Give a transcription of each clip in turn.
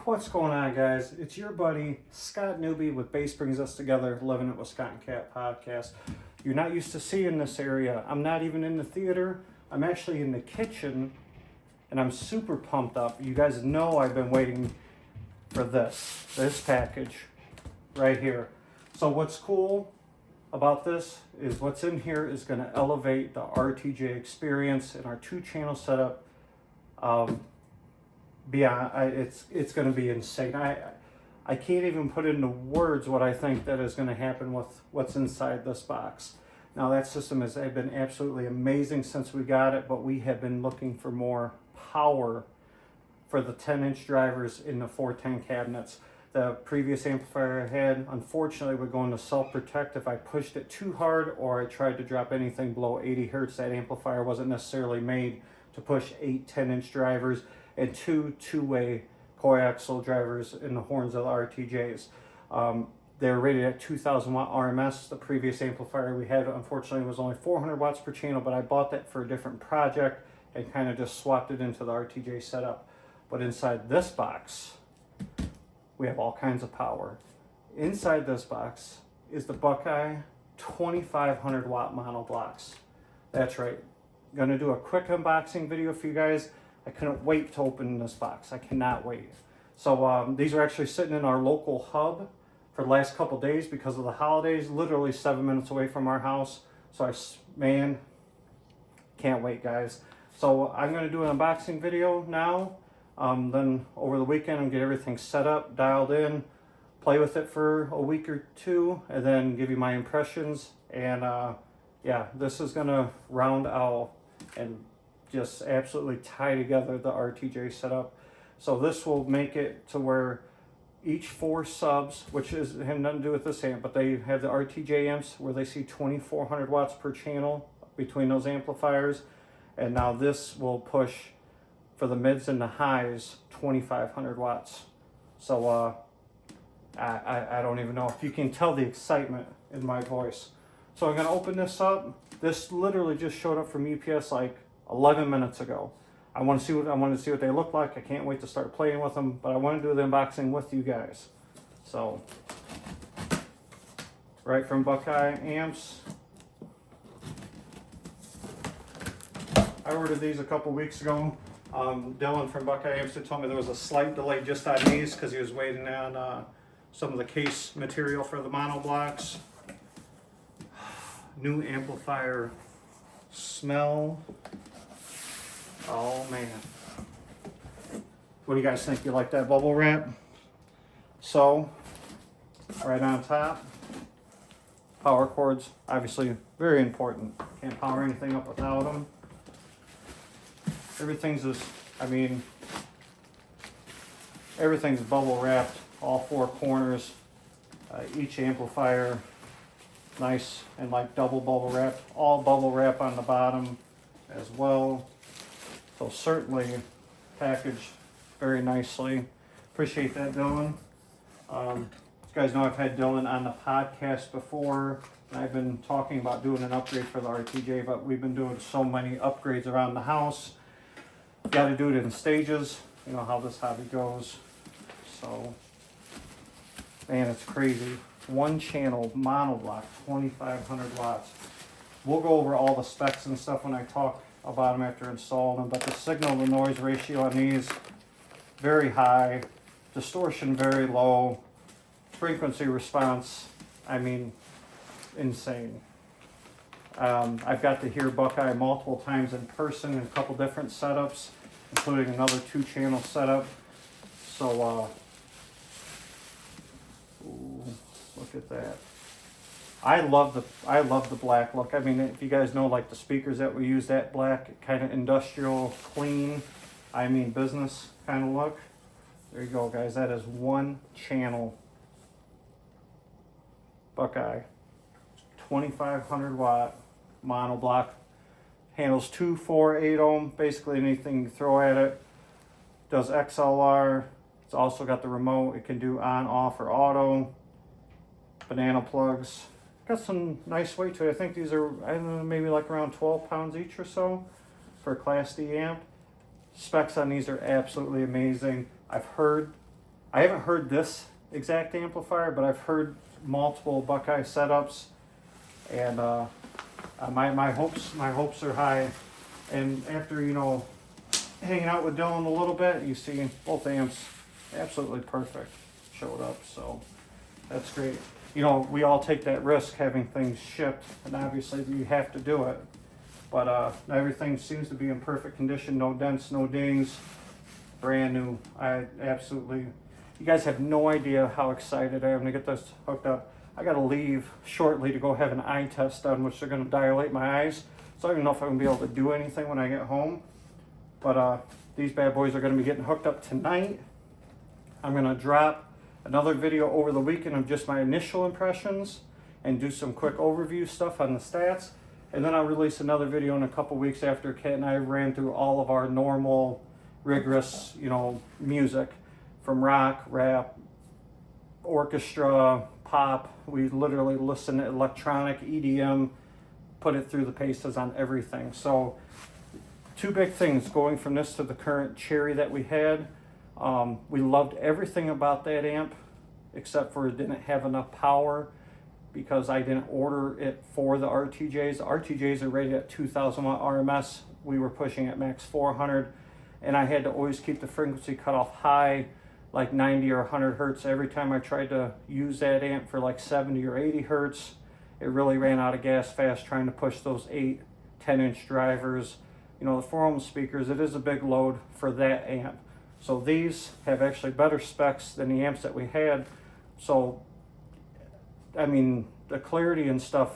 What's going on, guys? It's your buddy Scott Newby with Bass Brings Us Together, Living It with Scott and Cat podcast. You're not used to seeing this area. I'm not even in the theater. I'm actually in the kitchen, and I'm super pumped up. You guys know I've been waiting for this package right here. So what's cool about this is what's in here is going to elevate the RTJ experience in our 2-channel setup. Beyond, it's going to be insane. I can't even put into words what I think that is going to happen with what's inside this box. Now that system has been absolutely amazing since we got it, but we have been looking for more power for the 10-inch drivers in the 410 cabinets. The previous amplifier I had, unfortunately, would go into self-protect if I pushed it too hard or I tried to drop anything below 80 hertz. That amplifier wasn't necessarily made to push 8 10-inch drivers and two-way coaxial drivers in the horns of the RTJs. They're rated at 2,000 watt RMS. The previous amplifier we had, unfortunately, was only 400 watts per channel, but I bought that for a different project and kind of just swapped it into the RTJ setup. But inside this box, we have all kinds of power. Inside this box is the Buckeye 2,500 watt monoblocks. That's right. I'm gonna do a quick unboxing video for you guys. I couldn't wait to open this box. I cannot wait. So these are actually sitting in our local hub for the last couple days because of the holidays, literally 7 minutes away from our house. So man, can't wait, guys. So I'm gonna do an unboxing video now. Then over the weekend, I'm gonna get everything set up, dialed in, play with it for a week or two, and then give you my impressions. And yeah, this is gonna round out and just absolutely tie together the RTJ setup. So this will make it to where each 4 subs, which have nothing to do with this amp, but they have the RTJ amps where they see 2,400 watts per channel between those amplifiers. And now this will push for the mids and the highs 2,500 watts. So I don't even know if you can tell the excitement in my voice. So I'm gonna open this up. This literally just showed up from UPS like 11 minutes ago. I wanted to see what they look like. I can't wait to start playing with them, but I want to do the unboxing with you guys. So, right from Buckeye Amps. I ordered these a couple weeks ago. Dylan from Buckeye Amps told me there was a slight delay just on these because he was waiting on some of the case material for the monoblocks. New amplifier smell. Oh man. What do you guys think? You like that bubble wrap? So, right on top, power cords, obviously very important. Can't power anything up without them. Everything's bubble wrapped, all 4 corners, each amplifier, nice and like double bubble wrap, all bubble wrap on the bottom as well. So certainly packaged very nicely. Appreciate that, Dylan. You guys know I've had Dylan on the podcast before. And I've been talking about doing an upgrade for the RTJ, but we've been doing so many upgrades around the house. Got to do it in stages. You know how this hobby goes. So, man, it's crazy. 1-channel monoblock, 2,500 watts. We'll go over all the specs and stuff when I talk about them after installing them, but the signal to noise ratio on these, very high, distortion very low, frequency response, I mean, insane. I've got to hear Buckeye multiple times in person in a couple different setups, including another 2-channel setup. So, ooh, look at that. I love the black look. I mean, if you guys know, like the speakers that we use, that black kind of industrial, clean, I mean business kind of look. There you go, guys. That is 1-channel Buckeye, 2,500 watt monoblock. Handles 2, 4, 8 ohm, basically anything you throw at it. Does XLR. It's also got the remote. It can do on, off, or auto. Banana plugs. Got some nice weight to it. I think these are, I don't know, maybe like around 12 pounds each or so for a Class D amp. Specs on these are absolutely amazing. I've heard I haven't heard this exact amplifier, but I've heard multiple Buckeye setups, and my hopes are high. And after, you know, hanging out with Dylan a little bit, you see both amps absolutely perfect showed up, so that's great. You know, we all take that risk having things shipped, and obviously you have to do it. But everything seems to be in perfect condition, no dents, no dings, brand new. I absolutely, you guys have no idea how excited I am to get this hooked up. I gotta leave shortly to go have an eye test done, which they're gonna dilate my eyes. So I don't even know if I'm gonna be able to do anything when I get home. But these bad boys are gonna be getting hooked up tonight. I'm gonna drop another video over the weekend of just my initial impressions and do some quick overview stuff on the stats. And then I'll release another video in a couple weeks after Kat and I ran through all of our normal, rigorous, you know, music from rock, rap, orchestra, pop. We literally listen to electronic, EDM, put it through the paces on everything. So two big things going from this to the current Cherry that we had. We loved everything about that amp except for it didn't have enough power because I didn't order it for the RTJs. The RTJs are rated at 2000 watt RMS. We were pushing at max 400, and I had to always keep the frequency cutoff high, like 90 or 100 hertz. Every time I tried to use that amp for like 70 or 80 hertz, it really ran out of gas fast trying to push those 8, 10-inch drivers. You know, the 4-ohm speakers, it is a big load for that amp. So these have actually better specs than the amps that we had. So, I mean, the clarity and stuff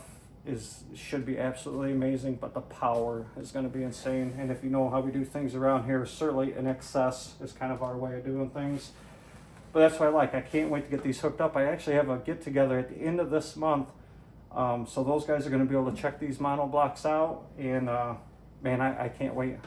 should be absolutely amazing, but the power is going to be insane. And if you know how we do things around here, certainly in excess is kind of our way of doing things. But that's what I like. I can't wait to get these hooked up. I actually have a get-together at the end of this month. So those guys are going to be able to check these monoblocks out. And, man, I can't wait.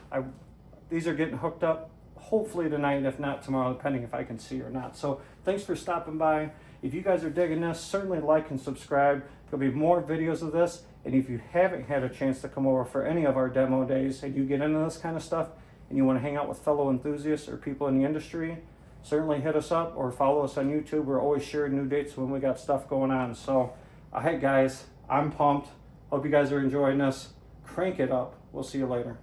These are getting hooked up hopefully tonight, if not tomorrow, depending if I can see or not. So thanks for stopping by. If you guys are digging this, certainly like and subscribe. There'll be more videos of this. And if you haven't had a chance to come over for any of our demo days and you get into this kind of stuff and you want to hang out with fellow enthusiasts or people in the industry, certainly hit us up or follow us on YouTube. We're always sharing new dates when we got stuff going on. So, hey guys, I'm pumped. Hope you guys are enjoying this. Crank it up. We'll see you later.